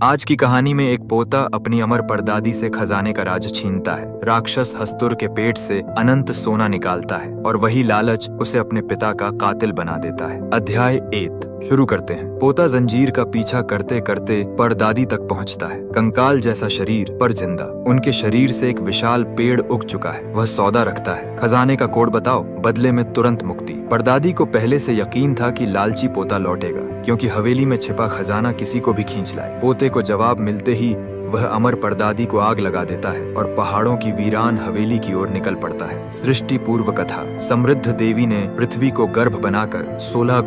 आज की कहानी में एक पोता अपनी अमर परदादी से खजाने का राज छीनता है। राक्षस हस्तुर के पेट से अनंत सोना निकालता है और वही लालच उसे अपने पिता का कातिल बना देता है। अध्याय 8 शुरू करते हैं। पोता जंजीर का पीछा करते करते परदादी तक पहुंचता है। कंकाल जैसा शरीर पर जिंदा। उनके शरीर से एक विशाल पेड़ उग चुका है। वह सौदा रखता है, खजाने का कोड बताओ, बदले में तुरंत मुक्ति। परदादी को पहले से यकीन था कि लालची पोता लौटेगा, क्योंकि हवेली में छिपा खजाना किसी को भी खींच लाए। पोते को जवाब मिलते ही वह अमर परदादी को आग लगा देता है और पहाड़ों की वीरान हवेली की ओर निकल पड़ता है। सृष्टि पूर्व कथा। समृद्ध देवी ने पृथ्वी को गर्भ बनाकर 16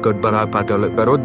करोड़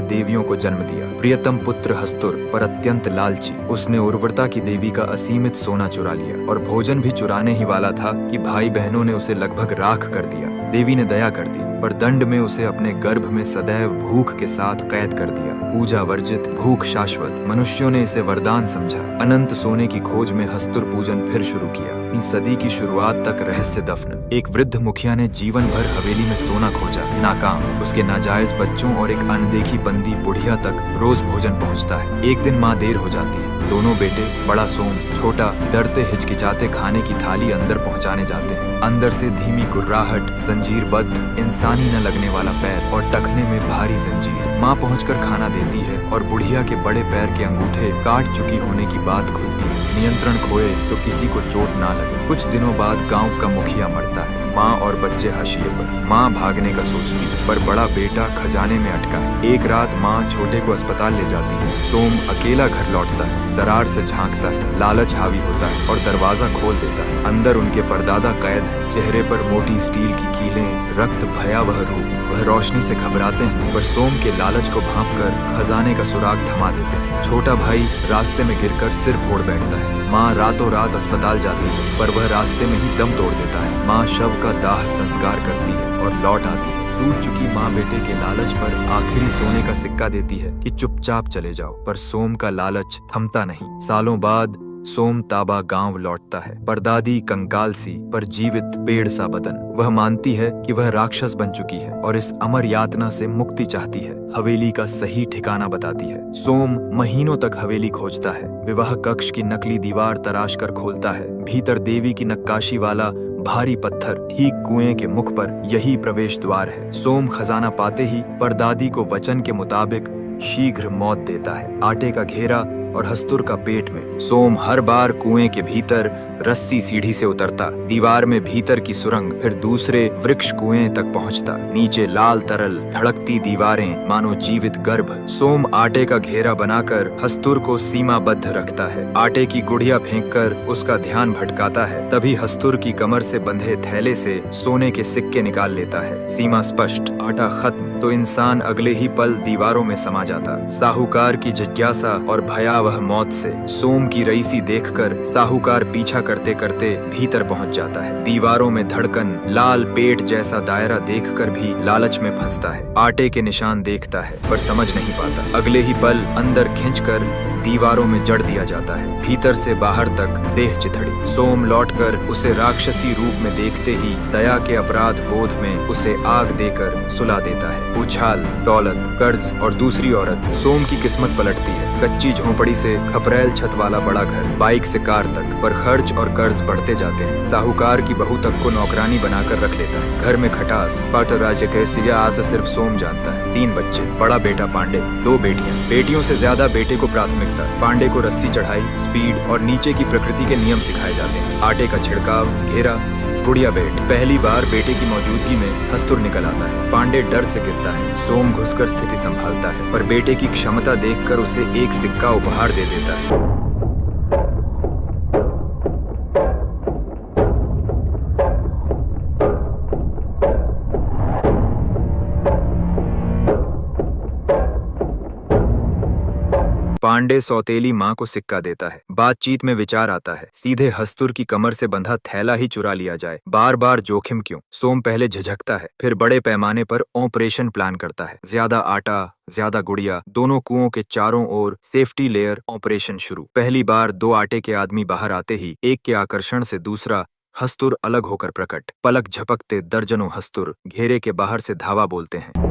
देवियों को जन्म दिया। प्रियतम पुत्र हस्तुर पर अत्यंत लालची, उसने उर्वरता की देवी का असीमित सोना चुरा लिया और भोजन भी चुराने ही वाला था कि भाई बहनों ने उसे लगभग राख कर दिया। देवी ने दया कर दी, पर दंड में उसे अपने गर्भ में सदैव भूख के साथ कैद कर दिया। पूजा वर्जित, भूख शाश्वत। मनुष्यों ने इसे वरदान समझा। अनंत सोने की खोज में हस्तुर पूजन फिर शुरू किया। अपनी सदी की शुरुआत तक रहस्य दफन। एक वृद्ध मुखिया ने जीवन भर हवेली में सोना खोजा, नाकाम। उसके नाजायज बच्चों और एक अनदेखी बंदी बुढ़िया तक रोज भोजन पहुंचता है। एक दिन माँ देर हो जाती है। दोनों बेटे, बड़ा सोम, छोटा, डरते हिचकिचाते खाने की थाली अंदर पहुंचाने जाते हैं। अंदर से धीमी गुर्राहट, जंजीरबद्ध, इंसानी न लगने वाला पैर और टखने में भारी जंजीर। माँ पहुंचकर खाना देती है और बुढ़िया के बड़े पैर के अंगूठे काट चुकी होने की बात खुलती है। नियंत्रण खोए तो किसी को चोट ना लगे। कुछ दिनों बाद गांव का मुखिया मरता है। माँ और बच्चे हाशिए पर। माँ भागने का सोचती है, पर बड़ा बेटा खजाने में अटका है। एक रात माँ छोटे को अस्पताल ले जाती है। सोम अकेला घर लौटता है, दरार से झांकता है। लालच हावी होता है और दरवाजा खोल देता है। अंदर उनके परदादा कैद है। चेहरे पर मोटी स्टील की कीलें, रक्त भयावह रूप। वह रोशनी से घबराते हैं, पर सोम के लालच को भांपकर खजाने का सुराग थमा देते हैं। छोटा भाई रास्ते में गिरकर सिर फोड़ बैठता है। माँ रातों रात अस्पताल जाती है, पर वह रास्ते में ही दम तोड़ देता है। माँ शव का दाह संस्कार करती है और लौट आती है। टूट चुकी माँ बेटे के लालच पर आखिरी सोने का सिक्का देती है कि चुपचाप चले जाओ, पर सोम का लालच थमता नहीं। सालों बाद सोम ताबा गांव लौटता है। परदादी कंकाल सी पर जीवित पेड़ सा बदन। वह मानती है कि वह राक्षस बन चुकी है और इस अमर यातना से मुक्ति चाहती है। हवेली का सही ठिकाना बताती है। सोम महीनों तक हवेली खोजता है। विवाह कक्ष की नकली दीवार तराश कर खोलता है। भीतर देवी की नक्काशी वाला भारी पत्थर, ठीक कुएं के मुख पर यही प्रवेश द्वार है। सोम खजाना पाते ही परदादी को वचन के मुताबिक शीघ्र मौत देता है। आटे का घेरा और हस्तुर का पेट में। सोम हर बार कुएं के भीतर रस्सी सीढ़ी से उतरता, दीवार में भीतर की सुरंग, फिर दूसरे वृक्ष कुएं तक पहुंचता। नीचे लाल तरल धड़कती दीवारें, मानो जीवित गर्भ। सोम आटे का घेरा बनाकर हस्तुर को सीमाबद्ध रखता है। आटे की गुड़िया फेंककर उसका ध्यान भटकाता है। तभी हस्तुर की कमर से बंधे थैले से सोने के सिक्के निकाल लेता है। सीमा स्पष्ट, आटा खत्म तो इंसान अगले ही पल दीवारों में समा जाता। साहूकार की जिज्ञासा और भयावह मौत से सोम की रईसी देखकर साहूकार पीछा करते करते भीतर पहुंच जाता है। दीवारों में धड़कन, लाल पेट जैसा दायरा देखकर भी लालच में फंसता है। आटे के निशान देखता है, पर समझ नहीं पाता। अगले ही पल अंदर खींचकर दीवारों में जड़ दिया जाता है। भीतर से बाहर तक देह चिथड़ी। सोम लौटकर उसे राक्षसी रूप में देखते ही दया के अपराध बोध में उसे आग देकर सुला देता है। उछाल, दौलत, कर्ज और दूसरी औरत। सोम की किस्मत पलटती है। कच्ची झोंपड़ी से खपरेल छत वाला बड़ा घर, बाइक से कार तक, पर खर्च और कर्ज बढ़ते जाते हैं। साहूकार की बहू तक को नौकरानी बनाकर रख लेता है। घर में खटास, पाट राज्य कैसे यह आस सिर्फ सोम जानता है। 3 बच्चे, बड़ा बेटा पांडे, 2 बेटियां। बेटियों से ज्यादा बेटे को प्राथमिकता। पांडे को रस्सी चढ़ाई, स्पीड और नीचे की प्रकृति के नियम सिखाए जाते हैं। आटे का छिड़काव, घेरा, गुड़िया बेट। पहली बार बेटे की मौजूदगी में हस्तुर निकल आता है। पांडे डर से गिरता है। सोम घुसकर स्थिति संभालता है, पर बेटे की क्षमता देखकर उसे एक सिक्का उपहार दे देता है। पांडे सौतेली माँ को सिक्का देता है। बातचीत में विचार आता है, सीधे हस्तुर की कमर से बंधा थैला ही चुरा लिया जाए। बार बार जोखिम क्यों? सोम पहले झिझकता है, फिर बड़े पैमाने पर ऑपरेशन प्लान करता है। ज्यादा आटा, ज्यादा गुड़िया, दोनों कुओं के चारों ओर सेफ्टी लेयर ऑपरेशन शुरू। पहली बार 2 आटे के आदमी बाहर आते ही एक के आकर्षण से दूसरा हस्तुर अलग होकर प्रकट। पलक झपकते दर्जनों हस्तुर घेरे के बाहर से धावा बोलते हैं।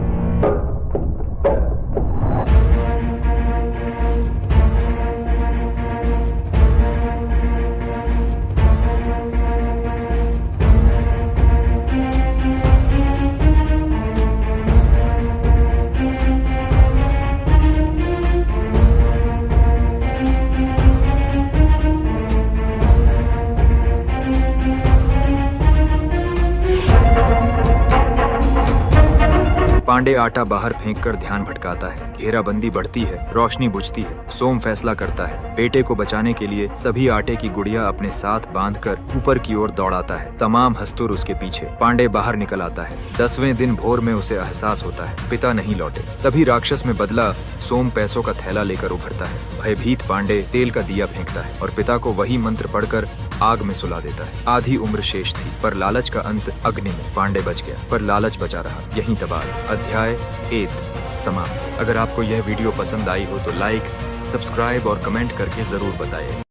पांडे आटा बाहर फेंककर ध्यान भटकाता है। घेराबंदी बढ़ती है, रोशनी बुझती है। सोम फैसला करता है, बेटे को बचाने के लिए सभी आटे की गुड़िया अपने साथ बांधकर ऊपर की ओर दौड़ाता है। तमाम हस्तुर उसके पीछे। पांडे बाहर निकल आता है। 10वें दिन भोर में उसे एहसास होता है, पिता नहीं लौटे। तभी राक्षस में बदला सोम पैसों का थैला लेकर उभरता है। भयभीत पांडे तेल का दिया फेंकता है और पिता को वही मंत्र पढ़कर आग में सुला देता है। आधी उम्र शेष थी, पर लालच का अंत अग्नि में। पांडे बच गया, पर लालच बचा रहा। यहीं तबाह। अध्याय 8 समाप्त। अगर आपको यह वीडियो पसंद आई हो तो लाइक, सब्सक्राइब और कमेंट करके जरूर बताएं।